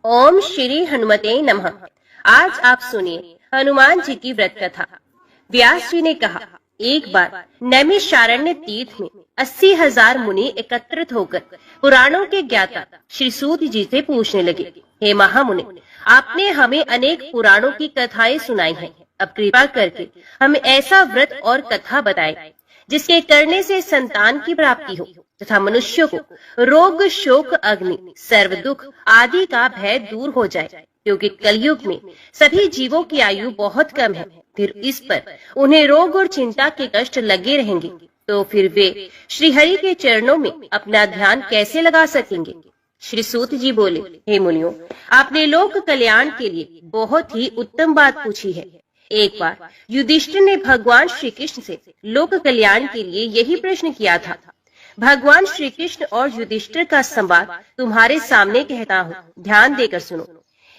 ओम श्री हनुमते नमः। आज आप सुनिए हनुमान जी की व्रत कथा। व्यास जी ने कहा, एक बार नैमिषारण्य तीर्थ में 80,000 मुनि एकत्रित होकर पुराणों के ज्ञाता श्री सूत जी से पूछने लगे, हे महामुनि, आपने हमें अनेक पुराणों की कथाएं सुनाई हैं। अब कृपा करके हमें ऐसा व्रत और कथा बताएं जिसके करने से संतान की प्राप्ति हो तथा मनुष्यों को रोग, शोक, अग्नि, सर्व दुख आदि का भय दूर हो जाए, क्योंकि कलयुग में सभी जीवों की आयु बहुत कम है। फिर इस पर उन्हें रोग और चिंता के कष्ट लगे रहेंगे, तो फिर वे श्री हरि के चरणों में अपना ध्यान कैसे लगा सकेंगे। श्री सूत जी बोले, हे मुनियों, आपने लोक कल्याण के लिए बहुत ही उत्तम बात पूछी है। एक बार युधिष्ठिर ने भगवान श्री कृष्ण से लोक कल्याण के लिए यही प्रश्न किया था। भगवान श्री कृष्ण और युधिष्ठिर का संवाद तुम्हारे सामने कहता हूँ, ध्यान देकर सुनो।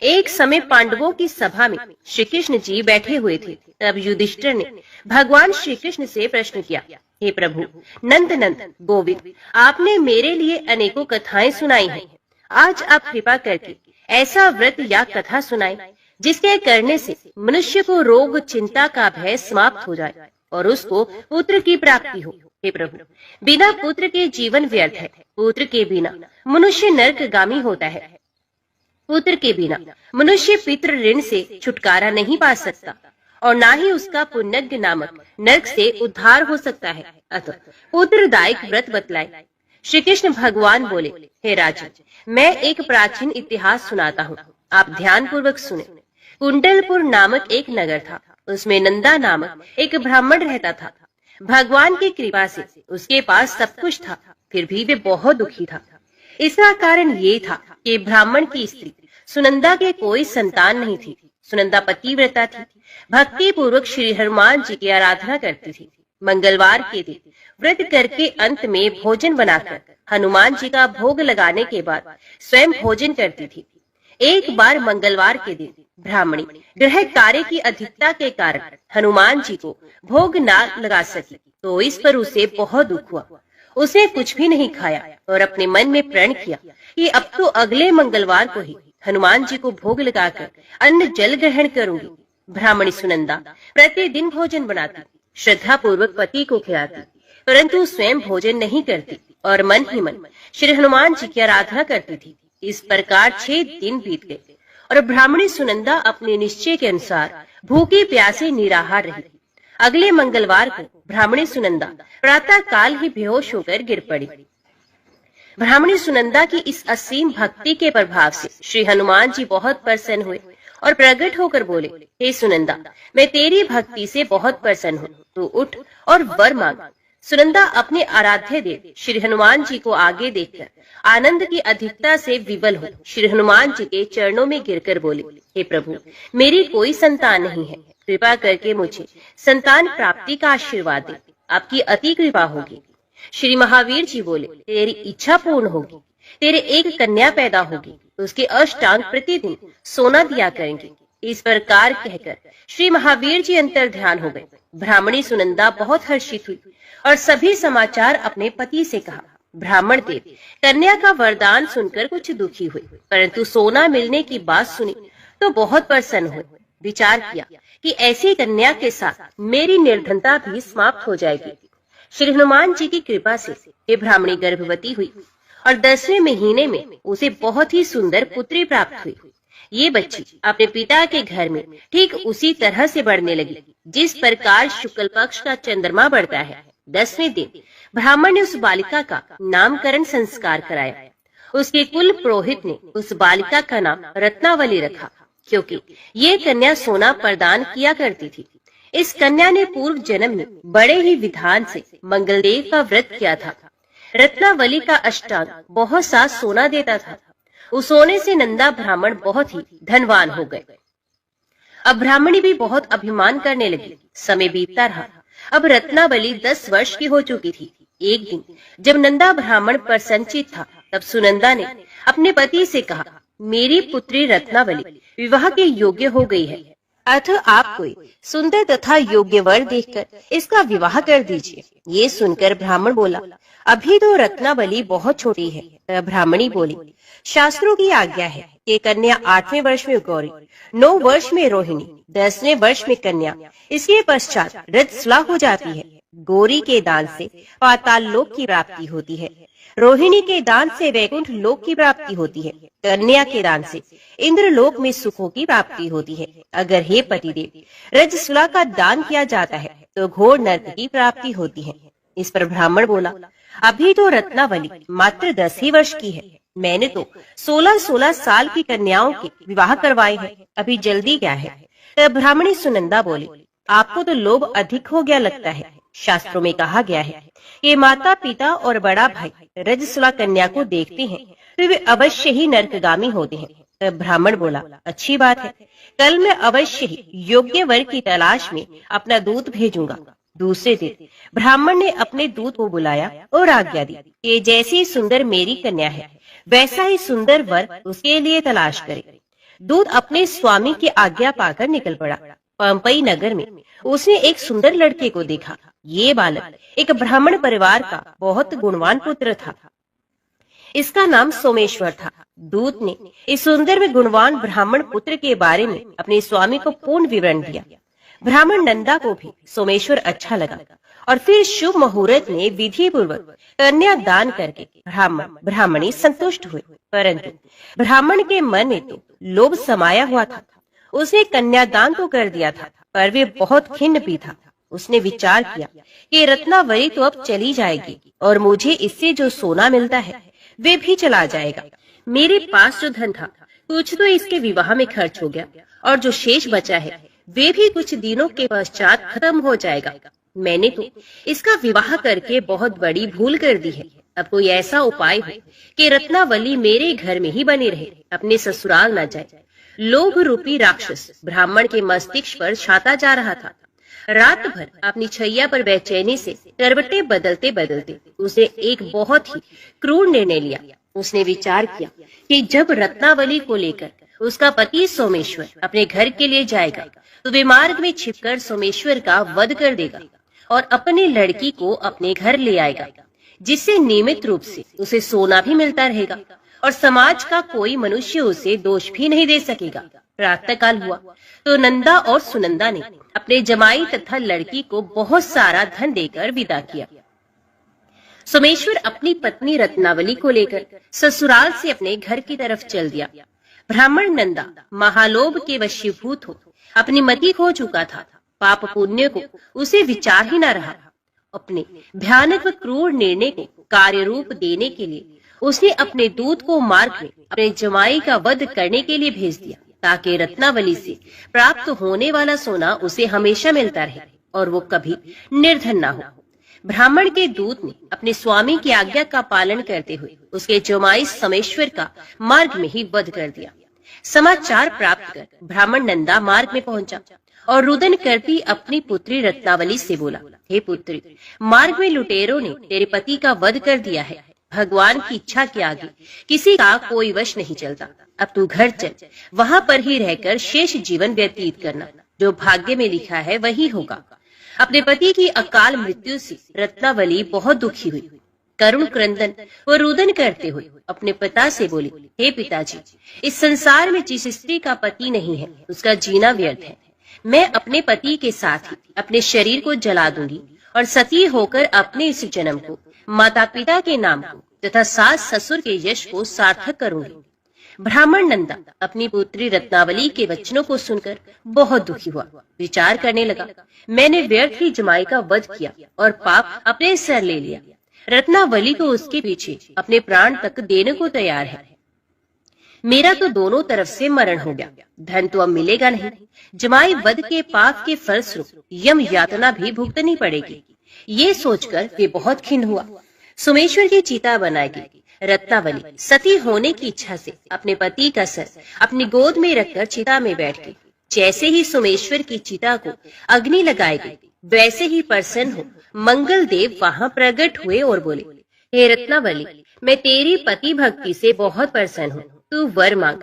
एक समय पांडवों की सभा में श्री कृष्ण जी बैठे हुए थे। तब युधिष्ठिर ने भगवान श्री कृष्ण से प्रश्न किया, हे प्रभु नंद नंद गोविंद, आपने मेरे लिए अनेकों कथाएं सुनाई हैं। आज आप कृपा करके ऐसा व्रत या कथा सुनाएं जिसके करने से मनुष्य को रोग, चिंता का भय समाप्त हो जाए और उसको पुत्र की प्राप्ति हो। हे प्रभु, बिना पुत्र के जीवन व्यर्थ है। पुत्र के बिना मनुष्य नरकगामी होता है। पुत्र के बिना मनुष्य पितृ ऋण से छुटकारा नहीं पा सकता और ना ही उसका पुण्यज्ञ नामक नरक से उद्धार हो सकता है। अतः पुत्रदायक व्रत बतलाए। श्री कृष्ण भगवान बोले, हे राजन, मैं एक प्राचीन इतिहास सुनाता हूँ, आप ध्यान पूर्वक सुने। कुंडलपुर नामक एक नगर था। उसमें नंदा नामक एक ब्राह्मण रहता था। भगवान की कृपा से उसके पास सब कुछ था, फिर भी वे बहुत दुखी था। इसका कारण ये था कि ब्राह्मण की स्त्री सुनंदा के कोई संतान नहीं थी। सुनंदा पतिव्रता थी, भक्ति पूर्वक श्री हनुमान जी की आराधना करती थी। मंगलवार के दिन व्रत करके अंत में भोजन बनाकर हनुमान जी का भोग लगाने के बाद स्वयं भोजन करती थी। एक बार मंगलवार के दिन ब्राह्मणी ग्रह कार्य की अधिकता के कारण हनुमान जी को भोग ना लगा सकी, तो इस पर उसे बहुत दुख हुआ। उसने कुछ भी नहीं खाया और अपने मन में प्रण किया कि अब तो अगले मंगलवार को ही हनुमान जी को भोग लगाकर अन्न जल ग्रहण करूंगी। ब्राह्मणी सुनंदा प्रतिदिन भोजन बनाती, श्रद्धा पूर्वक पति को खिलाती, परंतु स्वयं भोजन नहीं करती और मन ही मन श्री हनुमान जी की आराधना करती थी। इस प्रकार 6 दिन बीत गए और ब्राह्मणी सुनंदा अपने निश्चय के अनुसार भूखी प्यासी निराहार रही। अगले मंगलवार को ब्राह्मणी सुनंदा प्रातः काल ही बेहोश होकर गिर पड़ी। ब्राह्मणी सुनंदा की इस असीम भक्ति के प्रभाव से श्री हनुमान जी बहुत प्रसन्न हुए और प्रकट होकर बोले, हे सुनंदा, मैं तेरी भक्ति से बहुत प्रसन्न हूँ, तू उठ और वर मांग। सुनंदा अपने आराध्य देव श्री हनुमान जी को आगे देखकर आनंद की अधिकता से विवल हो श्री हनुमान जी के चरणों में गिरकर बोली, हे प्रभु, मेरी कोई संतान नहीं है, कृपा करके मुझे संतान प्राप्ति का आशीर्वाद दे, आपकी अति कृपा होगी। श्री महावीर जी बोले, तेरी इच्छा पूर्ण होगी, तेरे एक कन्या पैदा होगी, उसके अष्टांग प्रतिदिन सोना दिया करेंगे। इस प्रकार कहकर श्री महावीर जी अंतर ध्यान हो गए। ब्राह्मणी सुनंदा बहुत हर्षित हुई और सभी समाचार अपने पति से कहा। ब्राह्मण देव कन्या का वरदान सुनकर कुछ दुखी हुए, परंतु सोना मिलने की बात सुनी तो बहुत प्रसन्न हुए। विचार किया कि ऐसी कन्या के साथ मेरी निर्धनता भी समाप्त हो जाएगी। श्री हनुमान जी की कृपा से ये ब्राह्मणी गर्भवती हुई और 10वें महीने में उसे बहुत ही सुंदर पुत्री प्राप्त हुई। ये बच्ची अपने पिता के घर में ठीक उसी तरह से बढ़ने लगी जिस प्रकार शुक्ल पक्ष का चंद्रमा बढ़ता है। 10वें दिन ब्राह्मण ने उस बालिका का नामकरण संस्कार कराया। उसके कुल पुरोहित ने उस बालिका का नाम रत्नावली रखा, क्योंकि ये कन्या सोना प्रदान किया करती थी। इस कन्या ने पूर्व जन्म में बड़े ही विधान से मंगलदेव का व्रत किया था। रत्नावली का अष्टांग बहुत सा सोना देता था। उस सोने से नंदा ब्राह्मण बहुत ही धनवान हो गए। अब ब्राह्मणी भी बहुत अभिमान करने लगी। समय बीतता रहा। अब रत्नावली 10 वर्ष की हो चुकी थी। एक दिन जब नंदा ब्राह्मण प्रसन्नचित था, तब सुनंदा ने अपने पति से कहा, मेरी पुत्री रत्नावली विवाह के योग्य हो गई है, अतः आप कोई सुंदर तथा योग्य वर देखकर इसका विवाह कर दीजिए। ये सुनकर ब्राह्मण बोला, अभी तो रत्नावली बहुत छोटी है। ब्राह्मणी बोली, शास्त्रों की आज्ञा है कि कन्या 8वें वर्ष में गौरी, 9 वर्ष में रोहिणी, 10वें वर्ष में कन्या, इसके पश्चात रजस्वला हो जाती है। गौरी के दान से पाताल लोक की प्राप्ति होती है, रोहिणी के दान से वैकुंठ लोक की प्राप्ति होती है, कन्या के दान से इंद्र लोक में सुखों की प्राप्ति होती है। अगर हे पतिदेव रजस्वला का दान किया जाता है तो घोर नरक की प्राप्ति होती है। इस पर ब्राह्मण बोला, अभी तो रत्नावली मात्र 10 ही वर्ष की है, मैंने तो 16-16 साल की कन्याओं के विवाह करवाए हैं, अभी जल्दी क्या है। तब ब्राह्मणी सुनंदा बोली, आपको तो लोभ अधिक हो गया लगता है। शास्त्रों में कहा गया है कि माता पिता और बड़ा भाई रजस्वला कन्या को देखते हैं तो वे अवश्य ही नरकगामी होते हैं। तब ब्राह्मण बोला, अच्छी बात है, कल मैं अवश्य ही योग्य वर की तलाश में अपना दूत भेजूंगा। दूसरे दिन ब्राह्मण ने अपने दूत को बुलाया और आज्ञा दी कि जैसी सुंदर मेरी कन्या है वैसा ही सुंदर वर उसके लिए तलाश करे। दूत अपने स्वामी की आज्ञा पाकर निकल पड़ा। पंपई नगर में उसने एक सुंदर लड़के को देखा। ये बालक एक ब्राह्मण परिवार का बहुत गुणवान पुत्र था। इसका नाम सोमेश्वर था। दूत ने इस सुंदर व गुणवान ब्राह्मण पुत्र के बारे में अपने स्वामी को पूर्ण विवरण दिया। ब्राह्मण नंदा को भी सोमेश्वर अच्छा लगा और फिर शुभ मुहूर्त में विधि पूर्वक कन्या दान करके ब्राह्मण ब्राह्मणी संतुष्ट हुए। परंतु ब्राह्मण के मन में तो लोभ समाया हुआ था। उसने कन्यादान तो कर दिया था पर वे बहुत खिन्न भी था। उसने विचार किया कि रत्नावली तो अब चली जाएगी और मुझे इससे जो सोना मिलता है वे भी चला जाएगा। मेरे पास जो धन था कुछ तो इसके विवाह में खर्च हो गया और जो शेष बचा है वे भी कुछ दिनों के पश्चात खत्म हो जाएगा। मैंने तो इसका विवाह करके बहुत बड़ी भूल कर दी है। अब कोई ऐसा उपाय हो कि रत्नावली मेरे घर में ही बनी रहे, अपने ससुराल न जाए। लोभ रूपी राक्षस ब्राह्मण के मस्तिष्क पर छाता जा रहा था। रात भर अपनी छैया पर बेचैनी से करवटे बदलते बदलते उसने एक बहुत ही क्रूर निर्णय लिया। उसने विचार किया कि जब रत्नावली को लेकर उसका पति सोमेश्वर अपने घर के लिए जाएगा तो वे मार्ग में छिपकर सोमेश्वर का वध कर देगा और अपनी लड़की को अपने घर ले आएगा, जिससे नियमित रूप से उसे सोना भी मिलता रहेगा और समाज का कोई मनुष्य उसे दोष भी नहीं दे सकेगा। प्रातः काल हुआ तो नंदा और सुनंदा ने अपने जमाई तथा लड़की को बहुत सारा धन देकर विदा किया। सोमेश्वर अपनी पत्नी रत्नावली को लेकर ससुराल से अपने घर की तरफ चल दिया। ब्राह्मण नंदा महालोभ के वशीभूत हो अपनी मति खो चुका था। पाप पुण्य को उसे विचार ही न रहा। अपने भयानक व क्रूर निर्णय को कार्य रूप देने के लिए उसने अपने दूत को मार्ग में अपने जमाई का वध करने के लिए भेज दिया, ताकि रत्नावली से प्राप्त होने वाला सोना उसे हमेशा मिलता रहे और वो कभी निर्धन न हो। ब्राह्मण के दूत ने अपने स्वामी की आज्ञा का पालन करते हुए उसके जमाई सोमेश्वर का मार्ग में ही वध कर दिया। समाचार प्राप्त कर ब्राह्मण नंदा मार्ग में पहुंचा और रुदन करती अपनी पुत्री रत्नावली से बोला, हे पुत्री, मार्ग में लुटेरों ने तेरे पति का वध कर दिया है। भगवान की इच्छा के आगे किसी का कोई वश नहीं चलता। अब तू घर चल, वहाँ पर ही रहकर शेष जीवन व्यतीत करना। जो भाग्य में लिखा है वही होगा। अपने पति की अकाल मृत्यु से रत्नावली बहुत दुखी हुई। करुण क्रंदन व रुदन करते हुए अपने पिता से बोली, हे पिताजी, इस संसार में जिस स्त्री का पति नहीं है उसका जीना व्यर्थ है। मैं अपने पति के साथ ही अपने शरीर को जला दूंगी और सती होकर अपने इस जन्म को माता पिता के नाम को तथा सास ससुर के यश को सार्थक करूंगी। ब्राह्मण नंदा अपनी पुत्री रत्नावली के वचनों को सुनकर बहुत दुखी हुआ। विचार करने लगा, मैंने व्यर्थ ही जमाई का वध किया और पाप अपने सर ले लिया। रत्नावली को उसके पीछे अपने प्राण तक देने को तैयार है। मेरा तो दोनों तरफ से मरण हो गया। धन तो अब मिलेगा नहीं। जमाई वध के पाप के फलस्वरूप यम यातना भी भुगतनी पड़ेगी। ये सोचकर वे बहुत खिन्न हुआ। सोमेश्वर की चिता बनाएगी। रत्नावली सती होने की इच्छा से अपने पति का सर अपनी गोद में रखकर चिता में बैठ गई। जैसे ही सोमेश्वर की चिता को अग्नि लगाएगी वैसे ही प्रसन्न हो मंगल देव वहाँ प्रकट हुए और बोले, हे रत्नावली, मैं तेरी पति भक्ति से बहुत प्रसन्न हूँ, तू वर मांग।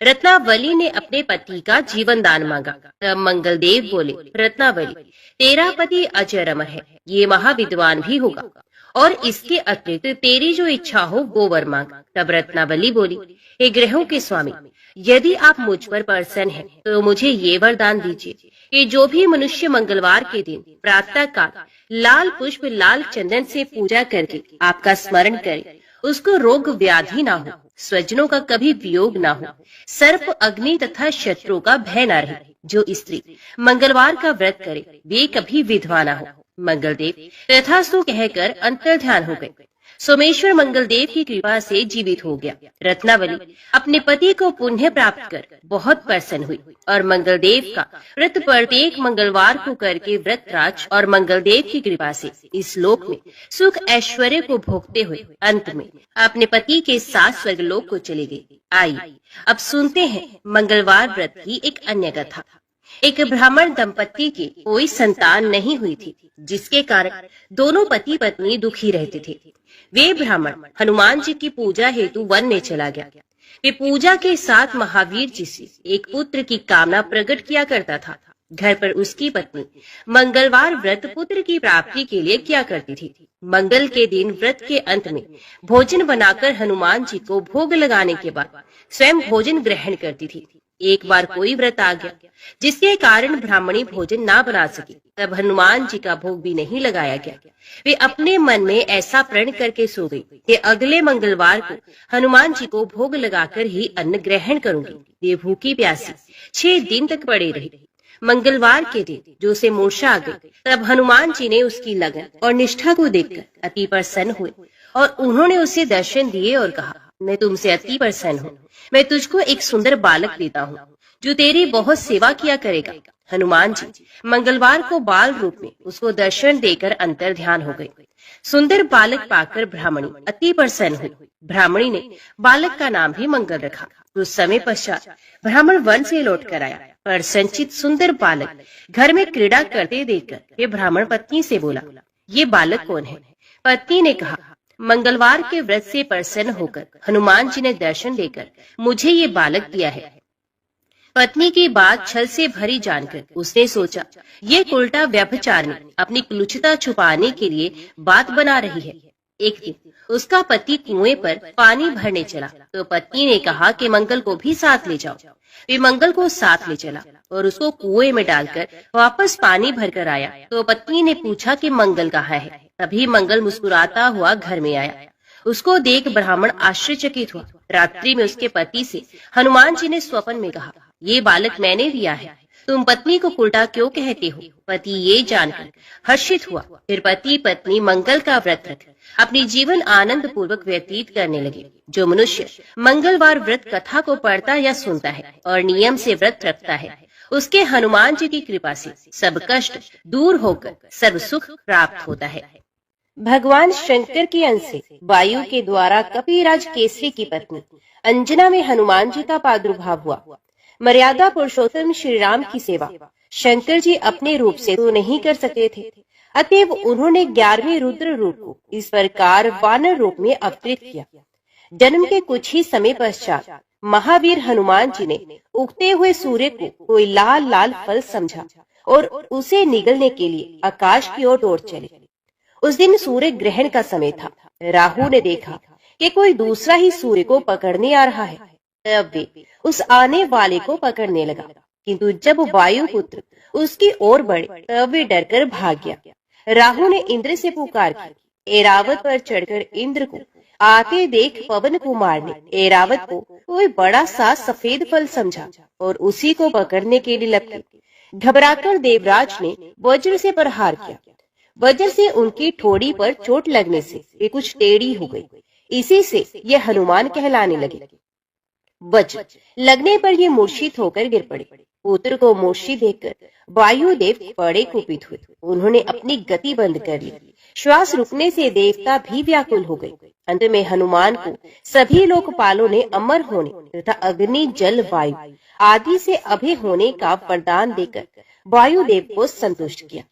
रत्नावली ने अपने पति का जीवन दान मांगा। तब मंगल देव बोले, रत्नावली, तेरा पति अजर अमर है, ये महाविद्वान भी होगा और इसके अतिरिक्त तेरी जो इच्छा हो वो वर मांग। तब रत्नावली बोली, हे ग्रहों के स्वामी, यदि आप मुझ पर प्रसन्न हैं, तो मुझे ये वरदान दीजिए कि जो भी मनुष्य मंगलवार के दिन प्रातः काल लाल पुष्प लाल चंदन से पूजा करके आपका स्मरण करे, उसको रोग व्याधि ना हो, स्वजनों का कभी वियोग ना हो, सर्प अग्नि तथा शत्रु का भय ना रहे। जो स्त्री मंगलवार का व्रत करे वे कभी विधवा ना हो। मंगलदेव तथास्तु कहकर अंतर्ध्यान हो गए। सोमेश्वर मंगलदेव की कृपा से जीवित हो गया। रत्नावली अपने पति को पुण्य प्राप्त कर बहुत प्रसन्न हुई और मंगलदेव का व्रत प्रत्येक मंगलवार को करके व्रतराज और मंगलदेव की कृपा से इस लोक में सुख ऐश्वर्य को भोगते हुए अंत में अपने पति के साथ स्वर्गलोक को चले गई। आइए अब सुनते हैं मंगलवार व्रत की एक अन्य कथा। एक ब्राह्मण दंपत्ति की कोई संतान नहीं हुई थी, जिसके कारण दोनों पति पत्नी दुखी रहते थे। वे ब्राह्मण हनुमान जी की पूजा हेतु वन में चला गया। वे पूजा के साथ महावीर जी से एक पुत्र की कामना प्रकट किया करता था। घर पर उसकी पत्नी मंगलवार व्रत पुत्र की प्राप्ति के लिए किया करती थी। मंगल के दिन व्रत के अंत में भोजन बनाकर हनुमान जी को भोग लगाने के बाद स्वयं भोजन ग्रहण करती थी। एक बार कोई व्रत आ गया जिसके कारण ब्राह्मणी भोजन ना बना सकी, तब हनुमान जी का भोग भी नहीं लगाया गया। वे अपने मन में ऐसा प्रण करके सो गई कि अगले मंगलवार को हनुमान जी को भोग लगाकर ही अन्न ग्रहण करूंगी। वे भूखी प्यासी 6 दिन तक पड़े रही। मंगलवार के दिन जो उसे मूर्छा आ गई, तब हनुमान जी ने उसकी लगन और निष्ठा को देखकर अति प्रसन्न हुए और उन्होंने उसे दर्शन दिए और कहा, मैं तुमसे अति प्रसन्न हूँ। मैं तुझको एक सुंदर बालक देता हूँ जो तेरी बहुत सेवा किया करेगा। हनुमान जी मंगलवार को बाल रूप में उसको दर्शन देकर अंतर ध्यान हो गए। सुंदर बालक पाकर ब्राह्मणी अति प्रसन्न हुई। ब्राह्मणी ने बालक का नाम भी मंगल रखा। कुछ समय पश्चात ब्राह्मण वन से लौट कर आया। पर संचित सुंदर बालक घर में क्रीड़ा करते देखकर वे ब्राह्मण पत्नी से बोला, ये बालक कौन है? पत्नी ने कहा, मंगलवार के व्रत से प्रसन्न होकर हनुमान जी ने दर्शन देकर मुझे ये बालक दिया है। पत्नी की बात छल से भरी जानकर उसने सोचा, ये उल्टा व्यभिचारिणी अपनी कुलुचता छुपाने के लिए बात बना रही है। एक दिन उसका पति कुएं पर पानी भरने चला तो पत्नी ने कहा कि मंगल को भी साथ ले जाओ। वे मंगल को साथ ले चला और उसको कुएं में डालकर वापस पानी भरकर आया तो पत्नी ने पूछा कि मंगल कहाँ है। तभी मंगल मुस्कुराता हुआ घर में आया। उसको देख ब्राह्मण आश्चर्यचकित हुआ। रात्रि में उसके पति से हनुमान जी ने स्वप्न में कहा, ये बालक मैंने दिया है, तुम पत्नी को उल्टा क्यों कहते हो? पति ये जानकर हर्षित हुआ। फिर पति पत्नी मंगल का व्रत रख अपनी जीवन आनंद पूर्वक व्यतीत करने लगे। जो मनुष्य मंगलवार व्रत कथा को पढ़ता या सुनता है और नियम से व्रत रखता है, उसके हनुमान जी की कृपा से सब कष्ट दूर होकर सर्व सुख प्राप्त होता है। भगवान शंकर के अंश से वायु के द्वारा कपिराज केसरी की पत्नी अंजना में हनुमान जी का प्रादुर्भाव हुआ। मर्यादा पुरुषोत्तम श्री राम की सेवा शंकर जी अपने रूप से तो नहीं कर सकते थे, अतएव उन्होंने 11वें रुद्र रूप को इस प्रकार वानर रूप में अवतरित किया। जन्म के कुछ ही समय पश्चात महावीर हनुमान जी ने उगते हुए सूर्य को कोई लाल लाल फल समझा और उसे निगलने के लिए आकाश की ओर दौड़ चले। उस दिन सूर्य ग्रहण का समय था। राहु ने देखा कि कोई दूसरा ही सूर्य को पकड़ने आ रहा है। तब वे उस आने वाले को पकड़ने लगा, किंतु जब वायुपुत्र उसकी ओर बढ़े तब वे डरकर भाग गया। राहु ने इंद्र से पुकार की। ऐरावत पर चढ़कर इंद्र को आते देख पवन कुमार ने ऐरावत को कोई बड़ा सा सफेद फल समझा और उसी को पकड़ने के लिए लपके। घबराकर देवराज ने वज्र से प्रहार किया। वज्र से उनकी ठोड़ी पर चोट लगने से वे कुछ टेढ़ी हो गई। इसी से ये हनुमान कहलाने लगे। वज्र लगने पर ये मूर्छित होकर गिर पड़े। पुत्र को मूर्छित देखकर वायुदेव बड़े कुपित हुए। उन्होंने अपनी गति बंद कर ली। श्वास रुकने से देवता भी व्याकुल हो गए। अंत में हनुमान को सभी लोकपालों ने अमर होने तथा अग्नि जल वायु आदि से अभय होने का वरदान देकर वायुदेव को संतुष्ट किया।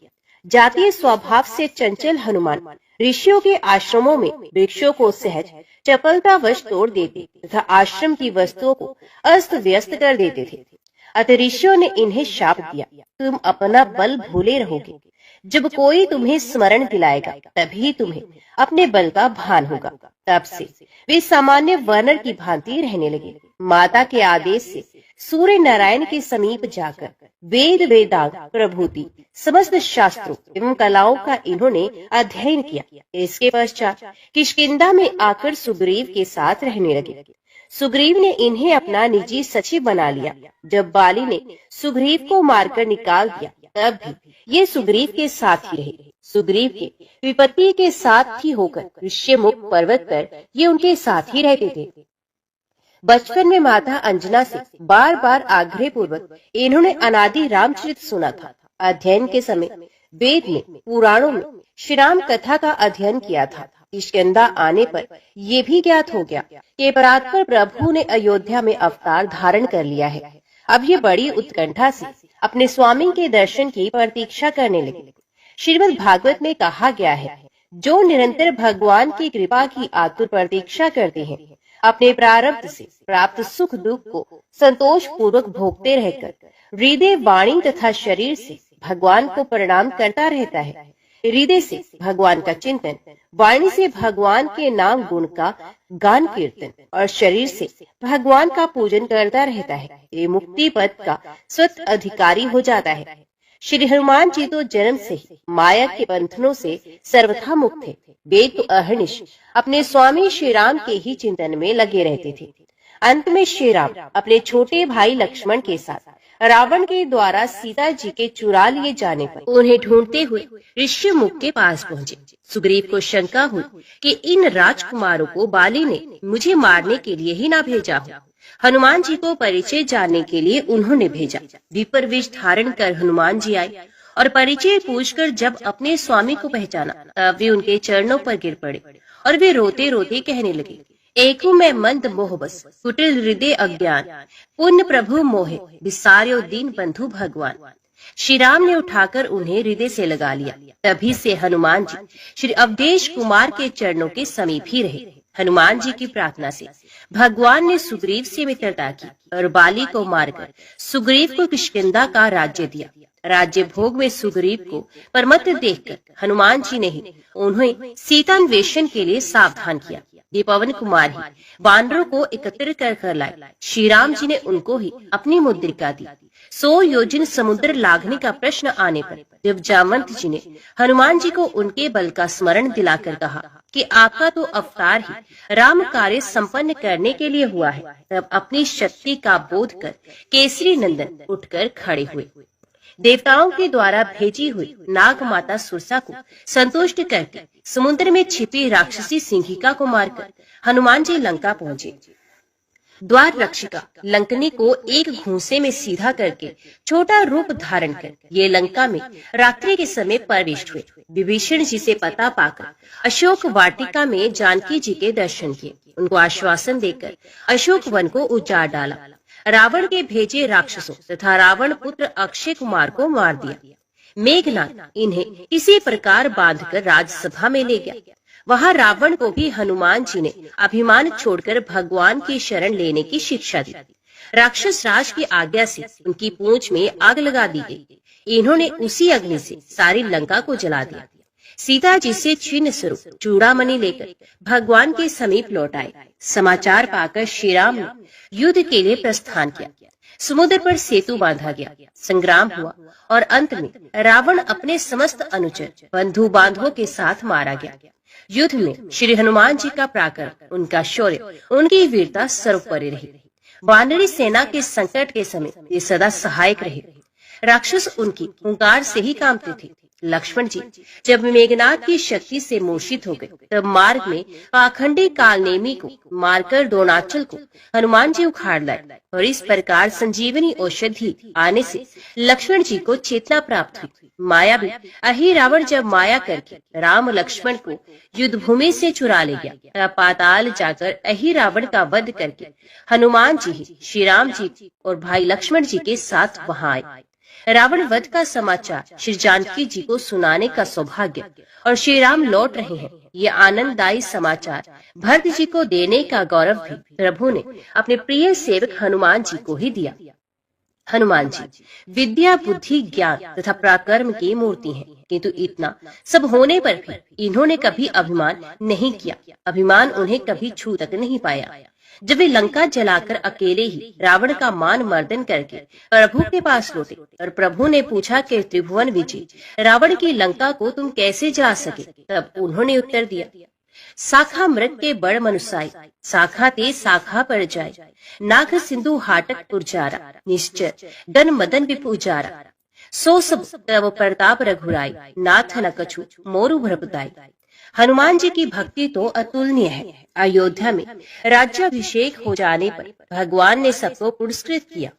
जातीय स्वभाव से चंचल हनुमान ऋषियों के आश्रमों में वृक्षों को सहज चपलतावश तोड़ देते तथा आश्रम की वस्तुओं को अस्त व्यस्त कर देते थे। अतः ऋषियों ने इन्हें शाप दिया, तुम अपना बल भूले रहोगे। जब कोई तुम्हें स्मरण दिलाएगा तभी तुम्हें अपने बल का भान होगा। तब से वे सामान्य वानर की भांति रहने लगे। माता के आदेश से सूर्य नारायण के समीप जाकर वेद वेदांग प्रभूति समस्त शास्त्रों एवं कलाओं का इन्होंने अध्ययन किया। इसके पश्चात किष्किंधा में आकर सुग्रीव के साथ रहने लगे। सुग्रीव ने इन्हें अपना निजी सचिव बना लिया। जब बाली ने सुग्रीव को मारकर निकाल दिया तब भी ये सुग्रीव के साथ ही रहे। सुग्रीव के विपत्ति के साथ ही होकर ऋष्यमुख पर्वत पर ये उनके साथ ही रहते थे। बचपन में माता अंजना से बार बार आग्रह पूर्वक इन्होंने अनादि रामचरित सुना था। अध्ययन के समय वेद में पुराणों में श्री राम कथा का अध्ययन किया था। किष्किंधा आने पर ये भी ज्ञात हो गया कि परात्पर प्रभु ने अयोध्या में अवतार धारण कर लिया है। अब ये बड़ी उत्कंठा से अपने स्वामी के दर्शन की प्रतीक्षा करने लगे। श्रीमद् भागवत में कहा गया है, जो निरंतर भगवान की कृपा की आतुर प्रतीक्षा करते हैं, अपने प्रारब्ध से प्राप्त सुख दुख को संतोष पूर्वक भोगते रहकर हृदय वाणी तथा शरीर से भगवान को प्रणाम करता रहता है। हृदय से भगवान का चिंतन, वाणी से भगवान के नाम गुण का गान कीर्तन और शरीर से भगवान का पूजन करता रहता है। ये मुक्ति पद का स्वतः अधिकारी हो जाता है। श्री हनुमान जी तो जन्म से ही माया के बंधनों से सर्वथा मुक्त थे। वे तो अहर्निश अपने स्वामी श्री राम के ही चिंतन में लगे रहते थे। अंत में श्री राम अपने छोटे भाई लक्ष्मण के साथ रावण के द्वारा सीता जी के चुरा लिए जाने पर उन्हें ढूंढते हुए ऋष्यमुख के पास पहुँचे। सुग्रीव को शंका हुई कि इन राजकुमारों को बाली ने मुझे मारने के लिए ही ना भेजा हो। हनुमान जी को परिचय जानने के लिए उन्होंने भेजा। विपर वेश धारण कर हनुमान जी आए और परिचय पूछकर जब अपने स्वामी को पहचाना तब वे उनके चरणों पर गिर पड़े और वे रोते रोते कहने लगे, एक हूँ मैं मंद मोह बस, कुटिल हृदय अज्ञान, पुण्य प्रभु मोहे, विसार्यो दीन बंधु भगवान। श्री राम ने उठाकर उन्हें हृदय से लगा लिया। तभी से हनुमान जी श्री अवधेश कुमार के चरणों के समीप ही रहे। हनुमान जी की प्रार्थना से भगवान ने सुग्रीव से मित्रता की और बाली को मारकर सुग्रीव को किष्किंधा का राज्य दिया। राज्य भोग में सुग्रीव को परमत देखकर हनुमान जी ने ही उन्हें सीतान्वेषण के लिए सावधान किया। ये पवन कुमार ही वानरों को एकत्र कर लाए। श्री राम जी ने उनको ही अपनी मुद्रिका दी। 100 योजन समुद्र लांघने का प्रश्न आने पर जब जामवंत जी ने हनुमान जी को उनके बल का स्मरण दिलाकर कहा कि आपका तो अवतार ही राम कार्य संपन्न करने के लिए हुआ है, तब अपनी शक्ति का बोध कर केसरी नंदन उठकर खड़े हुए। देवताओं के द्वारा भेजी हुई नाग माता सुरसा को संतुष्ट करके समुद्र में छिपी राक्षसी सिंहिका को मारकर हनुमान जी लंका पहुँचे। द्वार रक्षिका लंकनी को एक घूंसे में सीधा करके छोटा रूप धारण कर ये लंका में रात्रि के समय प्रविष्ट हुए। विभीषण जी से पता पाकर अशोक वाटिका में जानकी जी के दर्शन किए। उनको आश्वासन देकर अशोक वन को उजाड़ डाला। रावण के भेजे राक्षसों तथा रावण पुत्र अक्षय कुमार को मार दिया। मेघनाथ इन्हें इसी प्रकार बांधकर राजसभा में ले गया। वहां रावण को भी हनुमान जी ने अभिमान छोड़कर भगवान की शरण लेने की शिक्षा दी। राक्षस राज की आज्ञा से उनकी पूंछ में आग लगा दी गई। इन्होंने उसी अग्नि से सारी लंका को जला दिया। सीता जी से छिन्न स्वरूप चूड़ामणि लेकर भगवान के समीप लौट आए। समाचार पाकर श्री राम ने युद्ध के लिए प्रस्थान किया। समुद्र पर सेतु बांधा गया। संग्राम हुआ और अंत में रावण अपने समस्त अनुचर बंधु बांधवों के साथ मारा गया। युद्ध में श्री हनुमान जी का पराक्रम, उनका शौर्य, उनकी वीरता सर्वोपरि रही। वानरी सेना के संकट के समय ये सदा सहायक रहे। राक्षस उनकी हुंकार से ही कांपते थे। लक्ष्मण जी जब मेघनाथ की शक्ति से मूर्छित हो गए तब मार्ग में पाखंडी कालनेमी को मारकर द्रोणाचल को हनुमान जी उखाड़ लाए और इस प्रकार संजीवनी औषधि आने से लक्ष्मण जी को चेतना प्राप्त हुई। माया भी अहि रावण जब माया करके राम लक्ष्मण को युद्ध भूमि से चुरा ले गया, पाताल जाकर अहि रावण का वध करके हनुमान जी श्री राम जी और भाई लक्ष्मण जी के साथ वहां आए। रावण वध का समाचार श्री जानकी जी को सुनाने का सौभाग्य और श्री राम लौट रहे हैं, ये आनंददायी समाचार भरत जी को देने का गौरव भी प्रभु ने अपने प्रिय सेवक हनुमान जी को ही दिया। हनुमान जी विद्या, बुद्धि, ज्ञान तथा पराक्रम की मूर्ति हैं, किंतु इतना सब होने पर भी इन्होंने कभी अभिमान नहीं किया। अभिमान उन्हें कभी छू तक नहीं पाया। जब वे लंका जलाकर अकेले ही रावण का मान मर्दन करके प्रभु के पास लौटे और प्रभु ने पूछा कि त्रिभुवन विजय रावण की लंका को तुम कैसे जला सके, तब उन्होंने उत्तर दिया, शाखा मृग के बड़ मनुसाई, शाखा ते शाखा पर जाए, नाग सिंधु हाटक पुरजारा, निश्चर गन मदन विपुजारा, सो सब तब प्रताप रघुराई, नाथ न कछु मोरु भ्रपदाई। हनुमान जी की भक्ति तो अतुलनीय है। अयोध्या में राज्याभिषेक हो जाने पर भगवान ने सबको पुरस्कृत किया।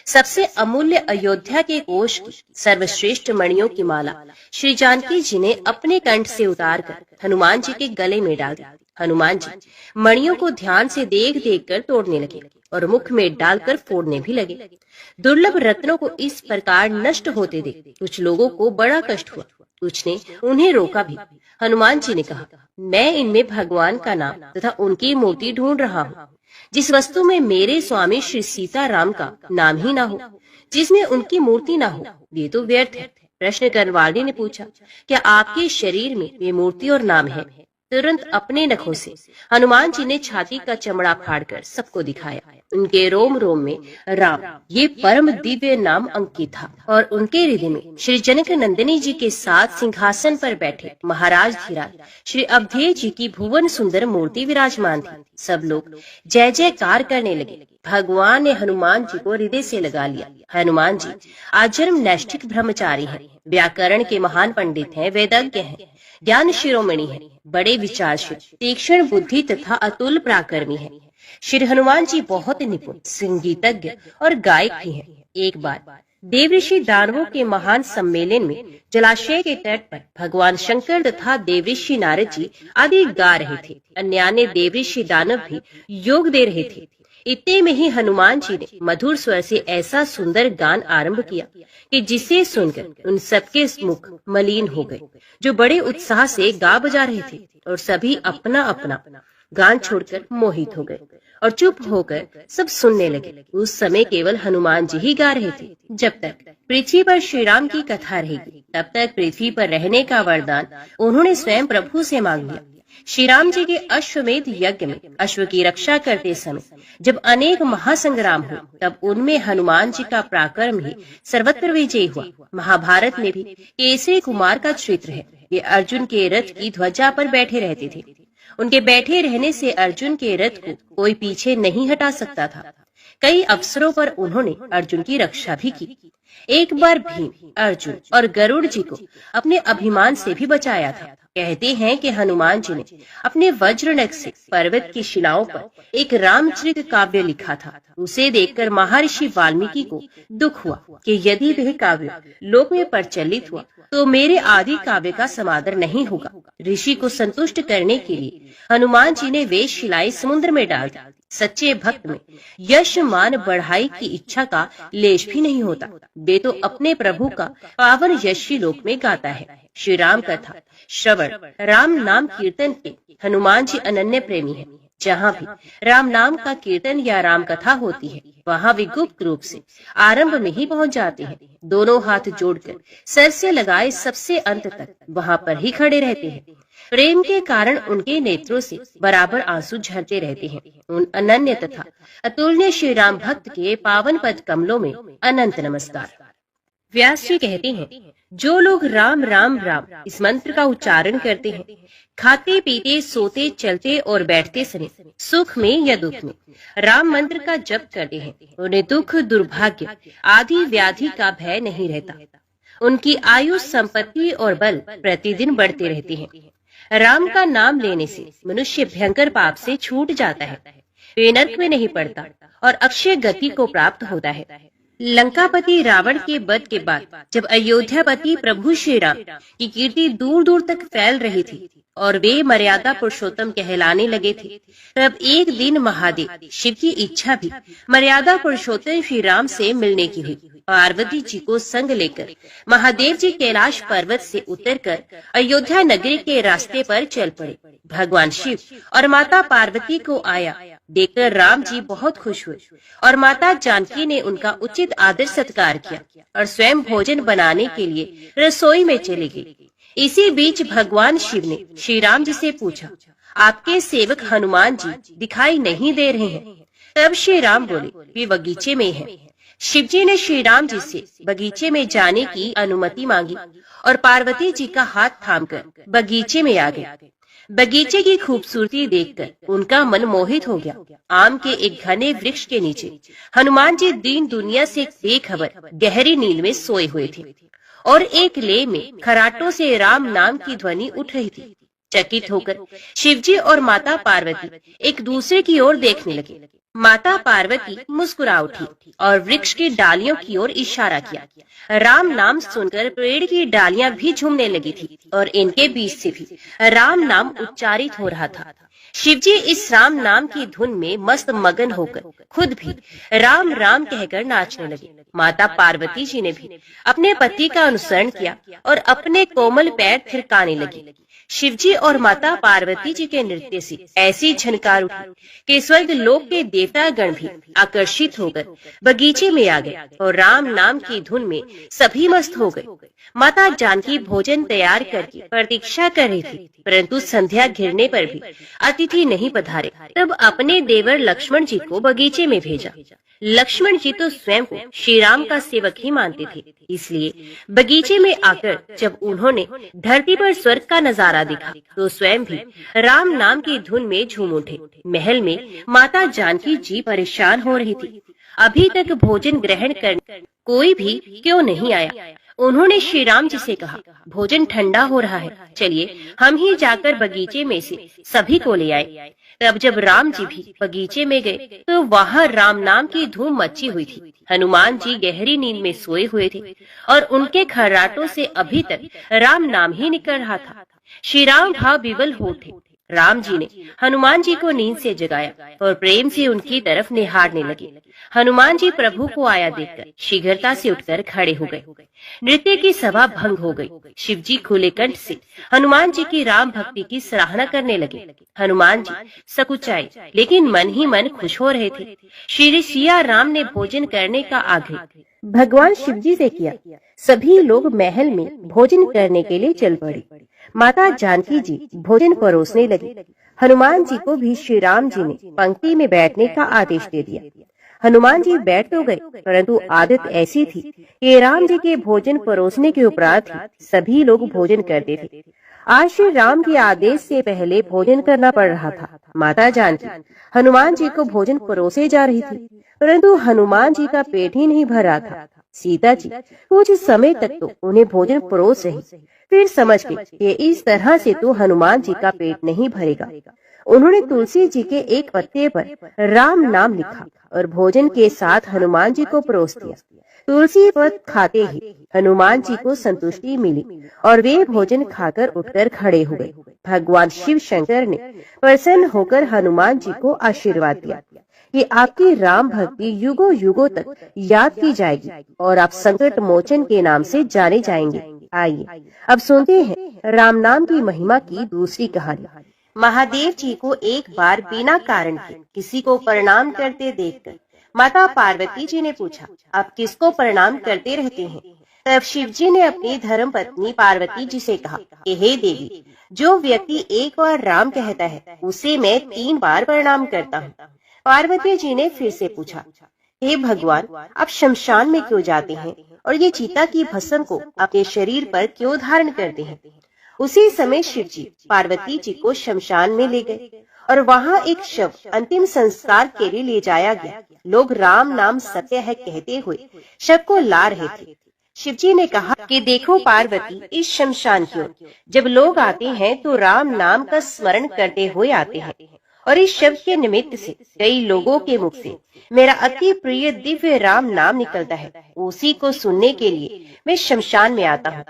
सबसे अमूल्य अयोध्या के कोष की सर्वश्रेष्ठ मणियों की माला श्री जानकी जी ने अपने कंठ से उतारकर हनुमान जी के गले में डाल दी। हनुमान जी मणियों को ध्यान से देख देख कर तोड़ने लगे और मुख में डालकर फोड़ने भी लगे। दुर्लभ रत्नों को इस प्रकार नष्ट होते देख कुछ लोगों को बड़ा कष्ट हुआ। कुछ ने उन्हें रोका भी। हनुमान जी ने कहा, मैं इनमें भगवान का नाम तथा उनकी मूर्ति ढूंढ रहा हूँ। जिस वस्तु में मेरे स्वामी श्री सीताराम का नाम ही ना हो, जिसमें उनकी मूर्ति ना हो, ये तो व्यर्थ है। प्रश्न करने वाले ने पूछा, क्या आपके शरीर में ये मूर्ति और नाम है? तुरंत अपने नखों से हनुमान जी ने छाती का चमड़ा फाड़कर सबको दिखाया। उनके रोम रोम में राम ये परम दिव्य नाम अंकित था और उनके हृदय में श्री जनक नंदिनी जी के साथ सिंहासन पर बैठे महाराज धीराज श्री अवधेय जी की भुवन सुंदर मूर्ति विराजमान थी। सब लोग जय जयकार करने लगे। भगवान ने हनुमान जी को हृदय से लगा लिया। हनुमान जी आजन्म नैष्ठिक ब्रह्मचारी हैं, व्याकरण के महान पंडित हैं, वेदज्ञ हैं, ज्ञान शिरोमणि है, बड़े विचारशील, तीक्ष्ण बुद्धि तथा अतुल पराक्रमी है। श्री हनुमान जी बहुत निपुण संगीतज्ञ और गायक भी हैं। एक बार देवऋषि दानवों के महान सम्मेलन में जलाशय के तट पर भगवान शंकर तथा देवऋषि नारद जी आदि गा रहे थे। अन्य देवऋषि दानव भी योग दे रहे थे। इतने में ही हनुमान जी ने मधुर स्वर से ऐसा सुंदर गान आरंभ किया कि जिसे सुनकर उन सबके मुख मलिन हो गए, जो बड़े उत्साह से गा बजा रहे थे, और सभी अपना अपना गान छोड़कर मोहित हो गए और चुप होकर सब सुनने लगे। उस समय केवल हनुमान जी ही गा रहे थे। जब तक पृथ्वी पर श्री राम की कथा रहेगी, तब तक पृथ्वी पर रहने का वरदान उन्होंने स्वयं प्रभु से मांग लिया। श्री राम जी के अश्वमेध यज्ञ में अश्व की रक्षा करते समय जब अनेक महासंग्राम हुए, तब उनमें हनुमान जी का पराक्रम ही सर्वत्र विजयी हुआ। महाभारत में भी केसरी कुमार का चित्र है। ये अर्जुन के रथ की ध्वजा पर बैठे रहते थे। उनके बैठे रहने से अर्जुन के रथ को कोई पीछे नहीं हटा सकता था। कई अवसरों पर उन्होंने अर्जुन की रक्षा भी की। एक बार भीम, अर्जुन और गरुड़ जी को अपने अभिमान से भी बचाया था। कहते हैं कि हनुमान जी ने अपने वज्रनख से पर्वत की शिलाओं पर एक रामचरित काव्य लिखा था। उसे देखकर महर्षि वाल्मीकि को दुख हुआ कि यदि वह काव्य लोक में प्रचलित हुआ तो मेरे आदि काव्य का समादर नहीं होगा। ऋषि को संतुष्ट करने के लिए हनुमान जी ने वे शिलाएं समुद्र में डाल दी। सच्चे भक्त में यश मान बढ़ाई की इच्छा का लेश भी नहीं होता। वे तो अपने प्रभु का पावन यशी लोक में गाता है। श्री राम कथा श्रवण, राम नाम कीर्तन के हनुमान जी अनन्य प्रेमी हैं। जहाँ भी राम नाम का कीर्तन या राम कथा होती है, वहाँ वे गुप्त रूप से आरंभ में ही पहुँच जाते हैं। दोनों हाथ जोड़कर सर से लगाए सबसे अंत तक वहाँ पर ही खड़े रहते हैं। प्रेम के कारण उनके नेत्रों से बराबर आंसू झरते रहते हैं। उन अनन्य तथा अतुलनीय श्री राम भक्त के पावन पद कमलों में अनंत नमस्कार। व्यास जी कहते हैं, जो लोग राम राम राम इस मंत्र का उच्चारण करते हैं, खाते पीते सोते चलते और बैठते समय सुख में या दुख में राम मंत्र का जप करते हैं, उन्हें दुख दुर्भाग्य आदि व्याधि का भय नहीं रहता। उनकी आयु, संपत्ति और बल प्रतिदिन बढ़ते रहते हैं। राम का नाम लेने से मनुष्य भयंकर पाप से छूट जाता है, वे नरक में नहीं पड़ता और अक्षय गति को प्राप्त होता है। लंकापति रावण के वध के बाद जब अयोध्यापति प्रभु श्री राम की कीर्ति दूर दूर तक फैल रही थी और वे मर्यादा पुरुषोत्तम कहलाने लगे थे, तब एक दिन महादेव शिव की इच्छा भी मर्यादा पुरुषोत्तम श्री राम से मिलने की हुई। पार्वती जी को संग लेकर महादेव जी कैलाश पर्वत से उतरकर अयोध्या नगरी के रास्ते पर चल पड़े। भगवान शिव और माता पार्वती को आया देखकर राम जी बहुत खुश हुए और माता जानकी ने उनका उचित आदर सत्कार किया और स्वयं भोजन बनाने के लिए रसोई में चली गई। इसी बीच भगवान शिव ने श्री राम जी से पूछा, आपके सेवक हनुमान जी दिखाई नहीं दे रहे हैं। तब श्री राम बोले, वे बगीचे में हैं। शिव जी ने श्री राम जी से बगीचे में जाने की अनुमति मांगी और पार्वती जी का हाथ थामकर बगीचे में आ गए। बगीचे की खूबसूरती देखकर उनका मन मोहित हो गया। आम के एक घने वृक्ष के नीचे हनुमान जी दीन दुनिया से बेखबर गहरी नींद में सोए हुए थे और एक ले में खराटों से राम नाम की ध्वनि उठ रही थी। चकित होकर शिवजी और माता पार्वती एक दूसरे की ओर देखने लगे। माता पार्वती मुस्कुरा उठी और वृक्ष की डालियों की ओर इशारा किया। राम नाम सुनकर पेड़ की डालियां भी झूमने लगी थी और इनके बीच से भी राम नाम उच्चारित हो रहा था। शिवजी इस राम नाम की धुन में मस्त मगन होकर खुद भी राम राम कहकर नाचने लगे। माता पार्वती जी ने भी अपने पति का अनुसरण किया और अपने कोमल पैर थिरकाने लगी। शिवजी और माता पार्वती जी के नृत्य से ऐसी झनकार उठी कि स्वर्ग लोक के देवता गण भी आकर्षित होकर बगीचे में आ गए और राम नाम की धुन में सभी मस्त हो गए। माता जानकी भोजन तैयार करके प्रतीक्षा कर रही थी, परंतु संध्या घिरने पर भी अतिथि नहीं पधारे। तब अपने देवर लक्ष्मण जी को बगीचे में भेजा। लक्ष्मण जी तो स्वयं को श्री राम का सेवक ही मानते थे, इसलिए बगीचे में आकर जब उन्होंने धरती पर स्वर्ग का नजारा देखा तो स्वयं भी राम नाम की धुन में झूम उठे। महल में माता जानकी जी परेशान हो रही थी। अभी तक भोजन ग्रहण करने कोई भी क्यों नहीं आया। उन्होंने श्री राम जी से कहा, भोजन ठंडा हो रहा है, चलिए हम ही जाकर बगीचे में से सभी को ले आए। तब जब राम जी भी बगीचे में गए तो वहाँ राम नाम की धूम मची हुई थी। हनुमान जी गहरी नींद में सोए हुए थे और उनके खर्राटों से अभी तक राम नाम ही निकल रहा था। श्री राम भाव विवल हो उठे। राम जी ने हनुमान जी को नींद से जगाया और प्रेम से उनकी तरफ निहारने लगे। हनुमान जी प्रभु को आया देखकर शीघ्रता से उठकर खड़े हो गए। नृत्य की सभा भंग हो गई। शिव जी खुले कंठ से हनुमान जी की राम भक्ति की सराहना करने लगे। हनुमान जी सकुचाए लेकिन मन ही मन खुश हो रहे थे। श्री सिया राम ने भोजन करने का आग्रह भगवान शिव जी से किया। सभी लोग महल में भोजन करने के लिए चल पड़े। माता जानकी जी भोजन परोसने लगी। हनुमान जी को भी श्री राम जी ने पंक्ति में बैठने का आदेश दे दिया। हनुमान जी बैठ तो गए, परंतु आदत ऐसी थी कि राम जी के भोजन परोसने के उपरांत ही सभी लोग भोजन करते थे। आज श्री राम के आदेश से पहले भोजन करना पड़ रहा था। माता जानकी हनुमान जी को भोजन परोसे जा रही थी, परंतु हनुमान जी का पेट ही नहीं भर रहा था। सीता जी कुछ समय तक तो उन्हें भोजन परोस रही, फिर समझ गई कि इस तरह से तो हनुमान जी का पेट नहीं भरेगा। उन्होंने तुलसी जी के एक पत्ते पर राम नाम लिखा और भोजन के साथ हनुमान जी को परोस दिया। तुलसी पत्र खाते ही हनुमान जी को संतुष्टि मिली और वे भोजन खाकर उठकर खड़े हो गए। भगवान शिव शंकर ने प्रसन्न होकर हनुमान जी को आशीर्वाद दिया कि आपकी राम भक्ति युगों युगों तक याद की जाएगी और आप संकट मोचन के नाम से जाने जाएंगे। आइए अब सुनते हैं राम नाम की महिमा की दूसरी कहानी। महादेव जी को एक बार बिना कारण के किसी को प्रणाम करते देखकर माता पार्वती जी ने पूछा, आप किसको प्रणाम करते रहते हैं? तब शिव जी ने अपनी धर्म पत्नी पार्वती जी से कहा कि हे देवी, जो व्यक्ति एक बार राम कहता है उसे मैं 3 बार प्रणाम करता हूँ। पार्वती जी ने फिर से पूछा, हे भगवान, आप शमशान में क्यों जाते हैं और ये चीता की भस्म को अपने शरीर पर क्यों धारण करते हैं? उसी समय शिव जी पार्वती जी को शमशान में ले गए और वहाँ एक शव अंतिम संस्कार के लिए ले जाया गया। लोग राम नाम सत्य है कहते हुए शव को ला रहे थे। शिव जी ने कहा कि देखो पार्वती, इस शमशान की ओर जब लोग आते हैं तो राम नाम का स्मरण करते हुए आते हैं और इस शव के निमित्त से कई लोगों के मुख से मेरा अति प्रिय दिव्य राम नाम निकलता है। उसी को सुनने के लिए मैं शमशान में आता हूँ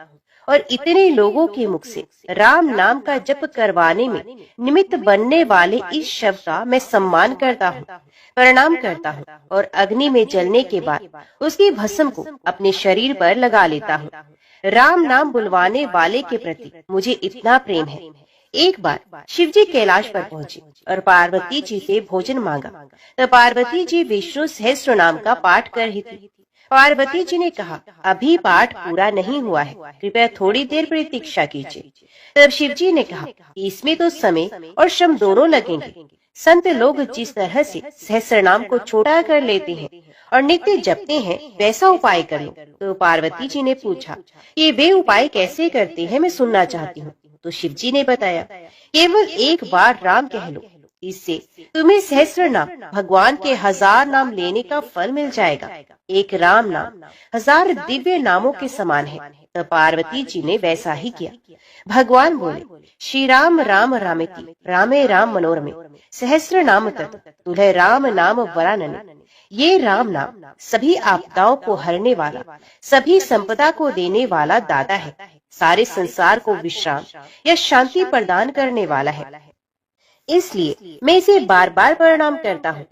और इतने लोगों के मुख से राम नाम का जप करवाने में निमित्त बनने वाले इस शव का मैं सम्मान करता हूँ, प्रणाम करता हूँ और अग्नि में जलने के बाद उसकी भस्म को अपने शरीर पर लगा लेता हूँ। राम नाम बुलवाने वाले के प्रति मुझे इतना प्रेम है एक बार शिव जी कैलाश पर पहुंचे और पार्वती जी से भोजन मांगा। तो पार्वती जी विष्णु सहस्त्र नाम का पाठ कर रही थी। पार्वती जी ने कहा, अभी पाठ पूरा नहीं हुआ है, कृपया थोड़ी देर प्रतीक्षा कीजिए। तब शिव जी ने कहा, इसमें तो समय और श्रम दोनों लगेंगे। संत लोग जिस तरह से सहस्त्र नाम को छोटा कर लेते हैं और नित्य जपते हैं, वैसा उपाय कर लो। तो पार्वती जी ने पूछा, ये वे उपाय कैसे करते हैं, मैं सुनना चाहती हूँ। तो शिव जी ने बताया, केवल एक बार राम कह लो, इससे तुम्हें सहस्त्र नाम भगवान के 1000 नाम लेने का फल मिल जाएगा। एक राम नाम 1000 दिव्य नामों के समान है। तो पार्वती जी ने वैसा ही किया। भगवान बोले, श्री राम राम रामेति रामे राम मनोरमे सहस्त्र नाम तत् तुल्य राम नाम वरानने। ये राम नाम सभी आपदाओं को हरने वाला, सभी संपदा को देने वाला दाता है, सारे संसार को विश्राम या शांति प्रदान करने वाला है। इसलिए मैं इसे बार बार प्रणाम करता हूँ।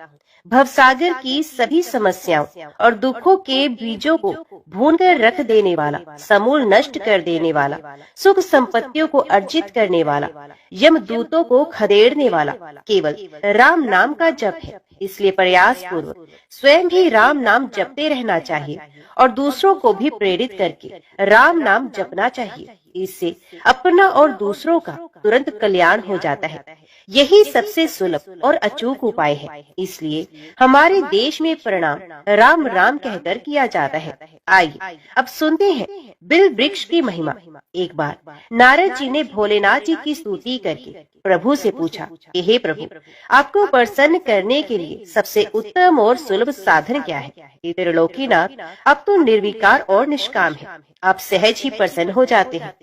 भवसागर की सभी समस्याओं और दुखों के बीजों को भून कर रख देने वाला, समूल नष्ट कर देने वाला, सुख संपत्तियों को अर्जित करने वाला, यमदूतों को खदेड़ने वाला केवल राम नाम का जप है। इसलिए प्रयास पूर्वक स्वयं भी राम नाम जपते रहना चाहिए और दूसरों को भी प्रेरित करके राम नाम जपना चाहिए। इससे अपना और दूसरों का तुरंत कल्याण हो जाता है। यही सबसे सुलभ और अचूक उपाय है। इसलिए हमारे देश में प्रणाम राम राम कहकर किया जाता है। आइए अब सुनते हैं बिल वृक्ष की महिमा। एक बार नारद जी ने भोलेनाथ जी की स्तुति करके प्रभु से पूछा कि हे प्रभु, आपको प्रसन्न करने के लिए सबसे उत्तम और सुलभ साधन क्या है? त्रिलोकीनाथ, आप तो निर्विकार और निष्काम है, आप सहज ही प्रसन्न हो जाते हैं।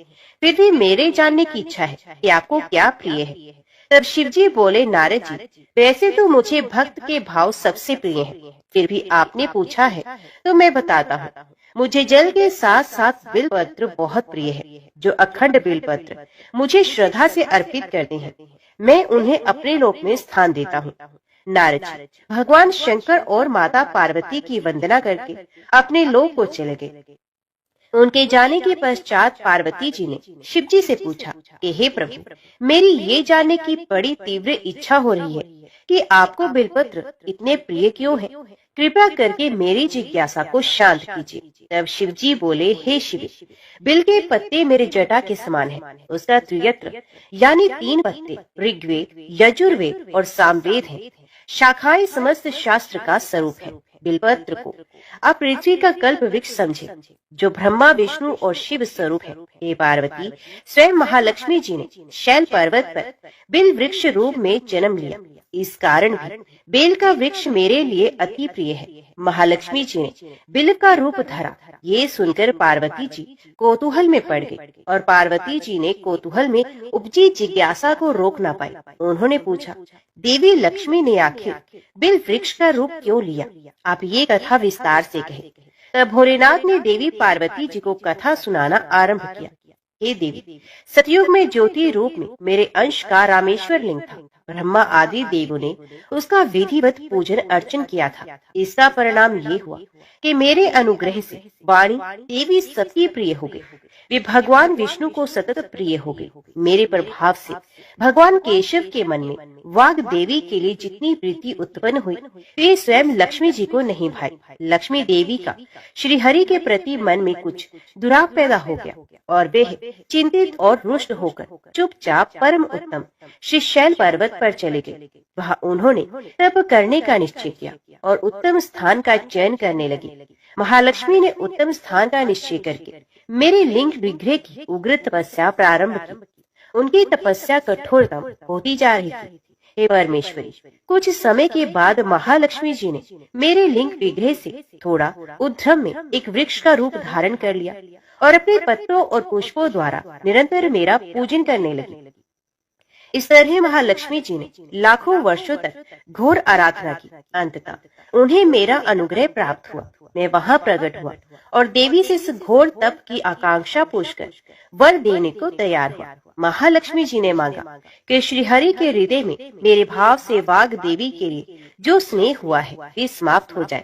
फिर भी मेरे जानने की इच्छा है कि आपको क्या प्रिय है। तब शिव जी बोले, नारद जी, वैसे तो मुझे भक्त के भाव सबसे प्रिय है, फिर भी आपने पूछा है तो मैं बताता हूँ। मुझे जल के साथ साथ बिल पत्र बहुत प्रिय है। जो अखंड बिल पत्र मुझे श्रद्धा से अर्पित करते हैं, मैं उन्हें अपने लोक में स्थान देता हूँ। नारद जी भगवान शंकर और माता पार्वती की वंदना करके अपने लोक को चले गए। उनके जाने के पश्चात पार्वती जी ने शिव जी से पूछा कि हे प्रभु, मेरी ये जानने की बड़ी तीव्र इच्छा हो रही है कि आपको बिलपत्र इतने प्रिय क्यों है। कृपया करके मेरी जिज्ञासा को शांत कीजिए। तब शिव जी बोले, हे शिव, बिल के पत्ते मेरे जटा के समान है। उसका त्रियत्र यानी 3 पत्ते ऋग्वेद, यजुर्वेद और सामवेद हैं। शाखाएं समस्त शास्त्र का स्वरूप है। बिलपत्र को आप पृथ्वी का कल्प वृक्ष समझे, जो ब्रह्मा विष्णु और शिव स्वरूप है। हे पार्वती, स्वयं महालक्ष्मी जी ने शैल पर्वत पर बिल वृक्ष रूप में जन्म लिया। इस कारण भी बेल का वृक्ष मेरे लिए अति प्रिय है। महालक्ष्मी जी ने बिल का रूप धरा। ये सुनकर पार्वती जी कौतूहल में पड़ गई और पार्वती जी ने कौतूहल में उपजी जिज्ञासा को रोक ना पाई। उन्होंने पूछा, देवी लक्ष्मी ने आखिर बिल वृक्ष का रूप क्यों लिया? आप ये कथा विस्तार से कहें। तब भोलेनाथ ने देवी पार्वती जी को कथा सुनाना आरंभ किया। हे देवी, सतयुग में ज्योति रूप में मेरे अंश का रामेश्वर लिंग था। ब्रह्मा आदि देवों ने उसका विधिवत पूजन अर्चन किया था। इसका परिणाम ये हुआ कि मेरे अनुग्रह से वाणी देवी सती प्रिय हो गई। वे भगवान विष्णु को सतत प्रिय हो गई। मेरे प्रभाव से भगवान केशव के मन में वाग देवी के लिए जितनी प्रीति उत्पन्न हुई, वे स्वयं लक्ष्मी जी को नहीं भाई। लक्ष्मी देवी का श्री हरि के प्रति मन में कुछ दुराव पैदा हो गया और वे चिंतित और रुष्ट होकर चुपचाप परम उत्तम श्री शैल पर्वत पर चले गए। वहाँ उन्होंने तप करने का निश्चय किया और उत्तम स्थान का चयन करने लगे। महालक्ष्मी ने उत्तम स्थान का निश्चय करके मेरे लिंग विग्रह की उग्र तपस्या प्रारंभ की। उनकी तपस्या कठोरतम होती जा रही थी। हे परमेश्वरी, कुछ समय के बाद महालक्ष्मी जी ने मेरे लिंग विग्रह से थोड़ा उद्धम में एक वृक्ष का रूप धारण कर लिया और अपने पत्रों और पुष्पों द्वारा निरंतर मेरा पूजन करने लगी। इस तरह महालक्ष्मी जी ने लाखों वर्षों तक घोर आराधना की। अंततः उन्हें मेरा अनुग्रह प्राप्त हुआ। मैं वहाँ प्रकट हुआ और देवी से इस घोर तप की आकांक्षा पूछकर वर देने को तैयार हुआ। महालक्ष्मी जी ने मांगा कि श्री हरि के हृदय में मेरे भाव से वाग देवी के लिए जो स्नेह हुआ है वे समाप्त हो जाए।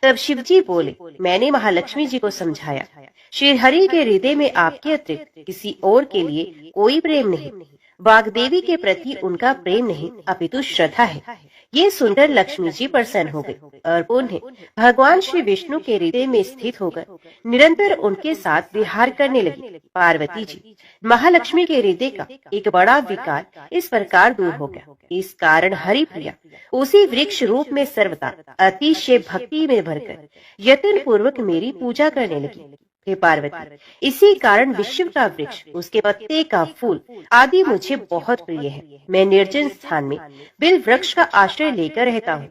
तब शिव जी बोले, मैंने महालक्ष्मी जी को समझाया, श्री हरि के हृदय में आपके अतिरिक्त किसी और के लिए कोई प्रेम नहीं। वाग्देवी के प्रति उनका प्रेम नहीं अपितु श्रद्धा है। ये सुनकर लक्ष्मी जी प्रसन्न हो गए और उन्हें भगवान श्री विष्णु के हृदय में स्थित होकर निरंतर उनके साथ विहार करने लगी। पार्वती जी, महालक्ष्मी के हृदय का एक बड़ा विकार इस प्रकार दूर हो गया। इस कारण हरिप्रिया उसी वृक्ष रूप में सर्वदा अतिशय भक्ति में भरकर यत्न पूर्वक मेरी पूजा करने लगी। हे पार्वती, इसी कारण विश्व का वृक्ष, उसके पत्ते का फूल आदि मुझे बहुत प्रिय है। मैं निर्जन स्थान में बेल वृक्ष का आश्रय लेकर रहता हूँ।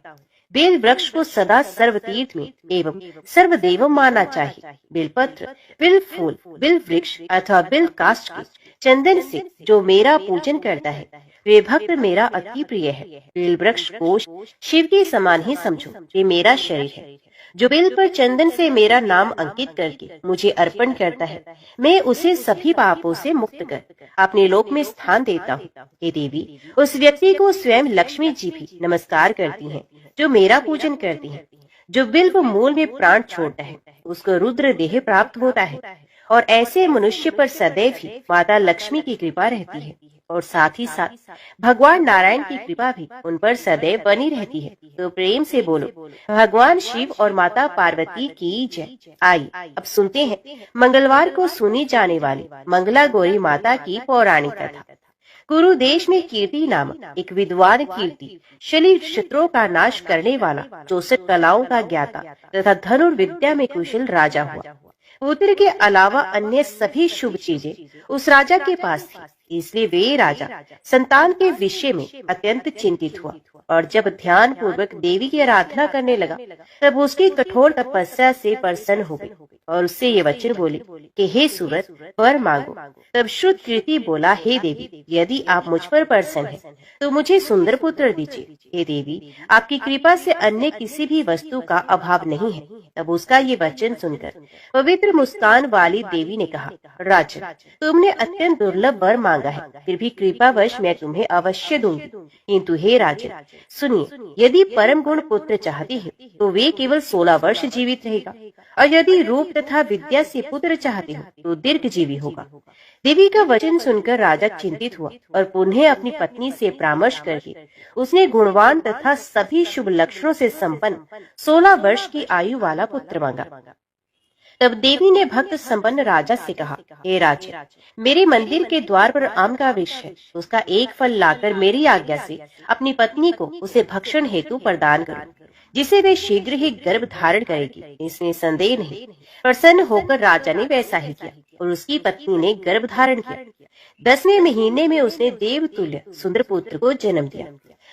बेल वृक्ष को सदा सर्वतीर्थ में एवं सर्वदेव माना चाहिए। बेलपत्र, बेल फूल, बेल वृक्ष अथवा बेल काष्ठ के चंदन से जो मेरा पूजन करता है वे भक्त मेरा अति प्रिय है। बेल वृक्ष को शिव के समान ही समझो, ये मेरा शरीर है। जो बेल पर चंदन से मेरा नाम अंकित करके मुझे अर्पण करता है, मैं उसे सभी पापों से मुक्त कर अपने लोक में स्थान देता हूँ। हे देवी, उस व्यक्ति को स्वयं लक्ष्मी जी भी नमस्कार करती हैं, जो मेरा पूजन करती हैं। जो बिल्व मूल में प्राण छोड़ता है उसको रुद्र देह प्राप्त होता है, और ऐसे मनुष्य पर सदैव ही माता लक्ष्मी की कृपा रहती है, और साथ ही साथ भगवान नारायण की कृपा भी उन पर सदैव बनी रहती है। तो प्रेम से बोलो, भगवान शिव और माता पार्वती की जय। आइए अब सुनते हैं मंगलवार को सुनी जाने वाली मंगला गौरी माता की पौराणिक कथा। कुरु देश में कीर्ति नामक एक विद्वान कीर्ति शली शत्रुओं का नाश करने वाला 64 कलाओं का ज्ञाता तथा धनुर्विद्या में कुशल राजा हुआ। पुत्र के अलावा अन्य सभी शुभ चीजें उस राजा के पास थी, इसलिए वे राजा संतान के विषय में अत्यंत चिंतित हुआ, और जब ध्यान पूर्वक देवी की आराधना करने लगा तब उसकी कठोर तपस्या से प्रसन्न हो गई और उससे ये वचन बोली कि हे सुव्रत, वर मांगो। तब श्रुत कीर्ति बोला, हे देवी, यदि आप मुझ पर प्रसन्न हैं तो मुझे सुंदर पुत्र दीजिए। हे देवी, आपकी कृपा से अन्य किसी भी वस्तु का अभाव नहीं है। तब उसका ये वचन सुनकर पवित्र मुस्कान वाली देवी ने कहा, राजन, तुमने अत्यंत दुर्लभ वर मांगा है, फिर भी कृपावश मैं तुम्हें अवश्य दूंगी। किंतु हे राजन सुनिए, यदि परम गुण पुत्र चाहती है तो वे केवल 16 वर्ष जीवित रहेगा, और यदि रूप तथा विद्या से पुत्र चाहती हो तो दीर्घ जीवी होगा। देवी का वचन सुनकर राजा चिंतित हुआ और पुनः अपनी पत्नी से परामर्श करके उसने गुणवान तथा सभी शुभ लक्षणों से संपन्न 16 वर्ष की आयु वाला पुत्र मांगा। तब देवी ने भक्त संपन्न राजा से कहा, हे राजा, मेरे मंदिर के द्वार पर आम का वृक्ष है, उसका एक फल लाकर मेरी आज्ञा से अपनी पत्नी को उसे भक्षण हेतु प्रदान करो, जिसे वे शीघ्र ही गर्भ धारण करेगी, इसमें संदेह नहीं। प्रसन्न होकर राजा ने वैसा ही किया और उसकी पत्नी ने गर्भ धारण किया। 10वें महीने में उसने देवतुल्य सुंदर पुत्र को जन्म दिया।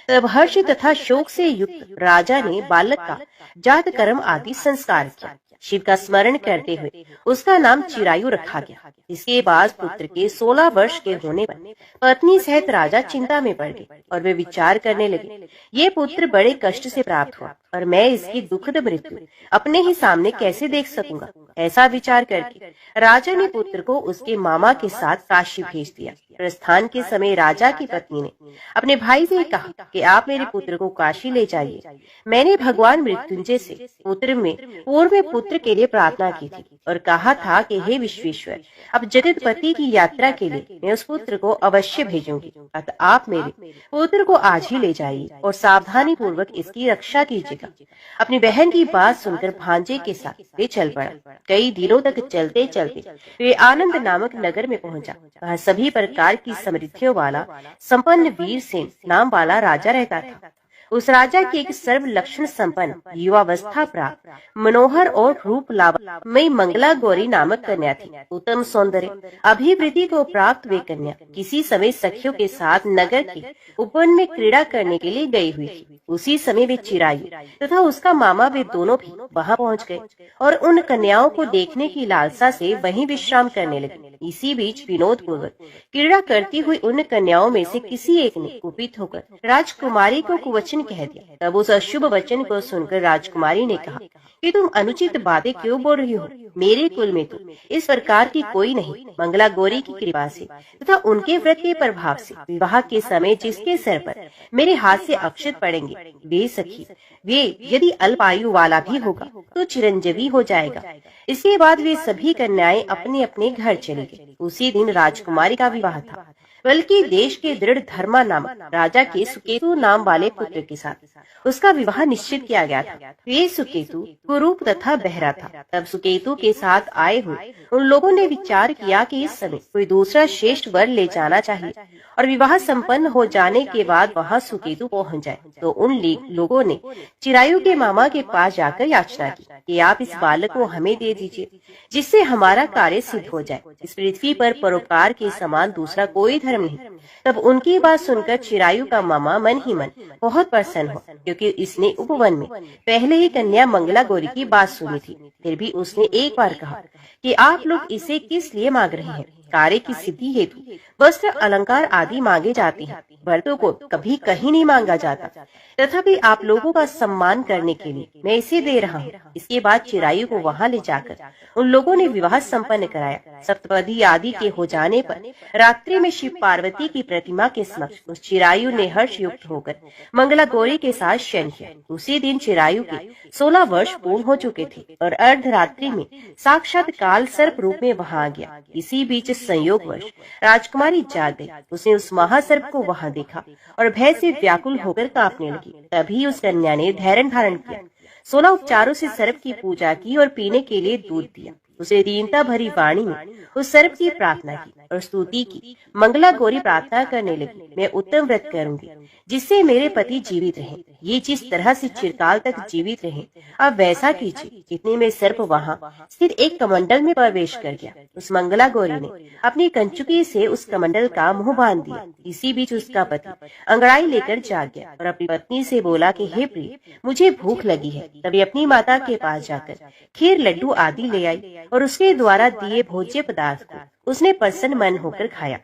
तब हर्ष तथा शोक से युक्त राजा ने बालक का जात कर्म आदि संस्कार किया। शिव का स्मरण करते हुए उसका नाम चिरायु रखा गया। इसके बाद पुत्र के 16 वर्ष के होने पर पत्नी सहित राजा चिंता में पड़ गए और वे विचार करने लगे, ये पुत्र बड़े कष्ट से प्राप्त हुआ और मैं इसकी दुखद मृत्यु अपने ही सामने कैसे देख सकूंगा। ऐसा विचार करके राजा ने पुत्र को उसके मामा के साथ काशी भेज दिया। प्रस्थान के समय राजा की पत्नी ने अपने भाई से कहा कि आप मेरे पुत्र को काशी ले जाइए। मैंने भगवान मृत्युंजय से पूर्व में पुत्र के लिए प्रार्थना की थी और कहा था कि हे विश्वेश्वर, अब जगतपति की यात्रा के लिए मैं उस पुत्र को अवश्य भेजूंगी, अतः आप मेरे पुत्र को आज ही ले जाइए और सावधानी पूर्वक इसकी रक्षा कीजिएगा। अपनी बहन की बात सुनकर भांजे के साथ वे चल पड़ा। कई दिनों तक चलते चलते वे आनंद नामक नगर में पहुंचा। वहाँ सभी प्रकार की समृद्धियों वाला संपन्न वीर सेन नाम वाला राजा रहता था। उस राजा की एक सर्व लक्षण संपन्न युवावस्था प्राप्त मनोहर और रूप लावण्यमयी मंगला गौरी नामक कन्या थी। उत्तम सौंदर्य अभिवृद्धि को प्राप्त वे कन्या किसी समय सखियों के साथ नगर के उपवन में क्रीड़ा करने के लिए गई हुई थी। उसी समय वे चिरायु तथा उसका मामा वे दोनों भी वहां पहुंच गए और उन कन्याओं को देखने की लालसा से वहीं विश्राम करने लगे। इसी बीच विनोद पूर्वक क्रीड़ा करती हुई उन कन्याओं में से किसी एक ने कुपित होकर राजकुमारी को कुवचन कह दिया। तब उस अशुभ वचन को सुनकर राजकुमारी ने कहा कि तुम अनुचित बातें क्यों बोल रही हो? मेरे कुल में तो इस प्रकार की कोई नहीं। मंगला गौरी की कृपा से तथा उनके व्रत के प्रभाव से विवाह के समय जिसके सर पर मेरे हाथ से अक्षत पड़ेंगे वे सखी, वे यदि अल्पायु वाला भी होगा तो चिरंजीवी हो जाएगा। इसके बाद वे सभी कन्याएं अपने अपने घर चली गईं। उसी दिन राजकुमारी का विवाह था। बल्कि देश के दृढ़ धर्मा नामक राजा के सुकेतु नाम वाले पुत्र के साथ उसका विवाह निश्चित किया गया था। वे सुकेतु कुरूप तथा बहरा था। तब सुकेतु के साथ आए हुए उन लोगों ने विचार किया कि इस समय कोई दूसरा श्रेष्ठ वर ले जाना चाहिए और विवाह संपन्न हो जाने के बाद वहाँ सुकेतु पहुँच जाए। तो उन लोगों ने चिरायु के मामा के पास जाकर याचना की कि आप इस बालक को हमें दे दीजिए, जिससे हमारा कार्य सिद्ध हो जाए। इस पृथ्वी पर परोपकार के समान दूसरा कोई धर्म नहीं। तब उनकी बात सुनकर चिरायु का मामा मन ही मन बहुत प्रसन्न हुआ, क्योंकि इसने उपवन में पहले ही कन्या मंगला गौरी की बात सुनी थी। फिर भी उसने एक बार कहा कि आप लोग इसे किस लिए मांग रहे हैं? कार्य की सिद्धि हेतु वस्त्र अलंकार आदि मांगे जाते हैं, व्रतों को कभी कहीं नहीं मांगा जाता। तथापि आप लोगों का सम्मान करने के लिए मैं इसे दे रहा हूँ। इसके बाद चिरायु को वहाँ ले जाकर उन लोगों ने विवाह संपन्न कराया। सप्तपदी आदि के हो जाने पर रात्रि में शिव पार्वती की प्रतिमा के समक्ष उस चिरायु ने हर्ष युक्त होकर मंगला गौरी के साथ शयन किया। उसी दिन चिरायु के 16 वर्ष पूर्ण हो चुके थे और अर्धरात्रि में साक्षात काल सर्प रूप में वहाँ आ गया। इसी बीच संयोगवश राजकुमारी जाग गई। उसने उस महासर्प को वहाँ देखा और भय से व्याकुल होकर कांपने लगी। तभी उस कन्या ने धैर्य धारण किया, 16 उपचारों से सर्प की पूजा की और पीने के लिए दूध दिया। उसे दीनता भरी वाणी में उस सर्प की प्रार्थना की और स्तुति की। मंगला गौरी प्रार्थना करने लगी, मैं उत्तम व्रत करूंगी जिससे मेरे पति जीवित रहें। ये जिस तरह से चिरकाल तक जीवित रहे, अब वैसा कीजिए। इतने में सर्प वहाँ स्थित एक कमंडल में प्रवेश कर गया। उस मंगला गौरी ने अपनी कंचुकी से उस कमंडल का मुंह बांध दिया। इसी बीच उसका पति अंगड़ाई लेकर जाग गया और अपनी पत्नी से बोला कि हे प्रिय, मुझे भूख लगी है। तभी अपनी माता के पास जाकर खीर लड्डू आदि ले आई और उसके द्वारा दिए भोज्य पदार्थ को उसने प्रसन्न मन होकर खाया।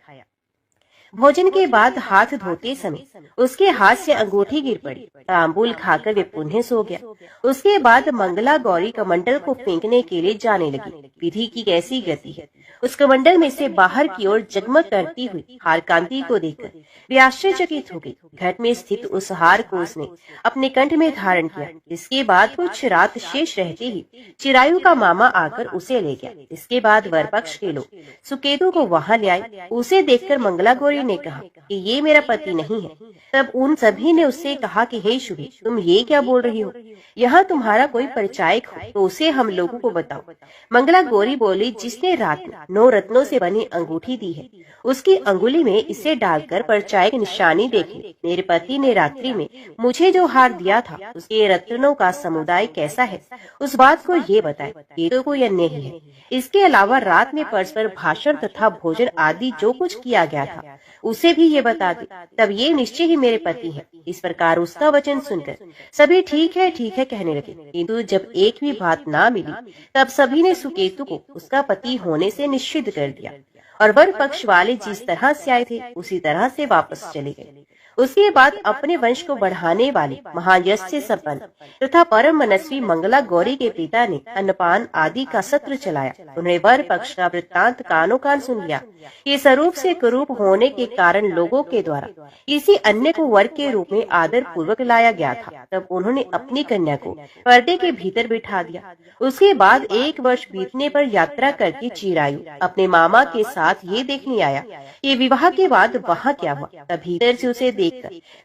भोजन के बाद हाथ धोते समय उसके हाथ से अंगूठी गिर पड़ी। तांबूल खाकर वे पुनः सो गया। उसके बाद मंगला गौरी कमंडल को फेंकने के लिए जाने लगी। विधि की कैसी गति है! उस कमंडल में से बाहर की ओर जगमग करती हुई हार कांति को देखकर वे आश्चर्यचकित हो गई। घट में स्थित उस हार को उसने अपने कंठ में धारण किया। इसके बाद कुछ रात शेष रहते ही चिरायु का मामा आकर उसे ले गया। इसके बाद वर पक्ष के लोग सुकेतु को वहाँ ले आए। उसे देखकर मंगला गौरी ने कहा कि ये मेरा पति नहीं है। तब उन सभी ने उससे कहा कि हे शुभे, तुम ये क्या बोल रही हो? यहाँ तुम्हारा कोई परिचायक हो तो उसे हम लोगों को बताओ। मंगला गौरी बोली, जिसने रात में 9 रत्नों से बनी अंगूठी दी है, उसकी अंगुली में इसे डालकर परिचायक निशानी देखे। मेरे पति ने रात्रि में मुझे जो हार दिया था, उसके रत्नों का समुदाय कैसा है, उस बात को ये बताए। ये तो कोई अन्य ही है। इसके अलावा रात में परस्पर भाषण तथा भोजन आदि जो कुछ किया गया था, उसे भी ये बता दे। तब ये निश्चय ही मेरे पति हैं। इस प्रकार उसका वचन सुनकर सभी ठीक है कहने लगे। किंतु जब एक भी बात ना मिली, तब सभी ने सुकेतु को उसका पति होने से निश्चित कर दिया और वर पक्ष वाले जिस तरह से आए थे उसी तरह से वापस चले गए। उसके बाद अपने वंश को बढ़ाने वाले महायश से संपन्न तथा परम मनस्वी मंगला गौरी के पिता ने अन्नपान आदि का सत्र चलाया। उन्हें वर पक्ष का वृत्तांत कानों कान सुन लिया। ये स्वरूप से कुरूप होने के कारण लोगों के द्वारा किसी अन्य को वर के रूप में आदर पूर्वक लाया गया था। तब उन्होंने अपनी कन्या को पर्दे के भीतर बिठा दिया। उसके बाद 1 वर्ष बीतने पर यात्रा करके चिरायु अपने मामा के साथ ये देखने आया कि विवाह के बाद वहाँ क्या हुआ। तब भीतर से उसे देखकर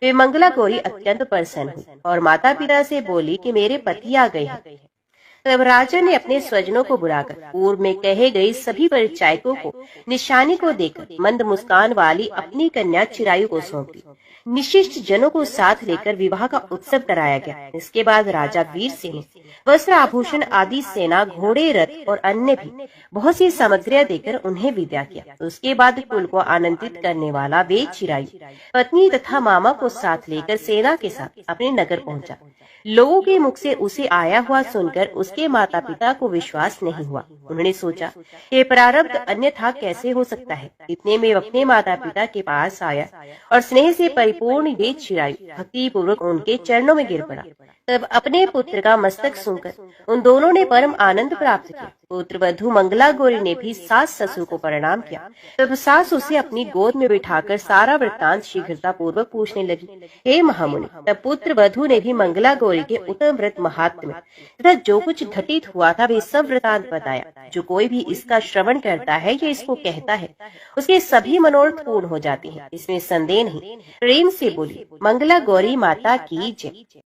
वे मंगला गौरी अत्यंत प्रसन्न हुई और माता पिता से बोली कि मेरे पति आ गए हैं। तब राजा ने अपने स्वजनों को बुलाकर पूर्व में कहे गए सभी परिचायकों को निशानी को देकर मंद मुस्कान वाली अपनी कन्या चिरायु को सौंप दी। निशिष्ट जनों को साथ लेकर विवाह का उत्सव कराया गया। इसके बाद राजा वीर सिंह ने वस्त्र आभूषण आदि सेना, घोड़े, रथ और अन्य भी बहुत सी सामग्रियां देकर उन्हें विदा किया। उसके बाद कुल को आनंदित करने वाला वे चिरायु पत्नी तथा मामा को साथ लेकर सेना के साथ अपने नगर पहुंचा। लोगों के मुख से उसे आया हुआ सुनकर उसके माता पिता को विश्वास नहीं हुआ। उन्होंने सोचा कि प्रारब्ध अन्यथा कैसे हो सकता है। इतने में अपने माता पिता के पास आया और स्नेह से परिपूर्ण वे चिरायु भक्ति पूर्वक उनके चरणों में गिर पड़ा। तब अपने पुत्र का मस्तक सुनकर उन दोनों ने परम आनंद प्राप्त किया। पुत्र वधू मंगला गौरी ने भी सास ससुर को प्रणाम किया। तब सास उसे अपनी गोद में बिठाकर सारा वृत्तांत शीघ्रता पूर्वक पूछने लगी। हे महामुनि, तब पुत्र वधू ने भी मंगला गौरी के उत्तम व्रत महात्म्य तथा जो कुछ घटित हुआ था वे सब वृत्तांत बताया। जो कोई भी इसका श्रवण करता है या इसको कहता है उसके सभी मनोरथ पूर्ण हो जाते हैं, इसमें संदेह नहीं। प्रेम से बोली मंगला गौरी माता की जय।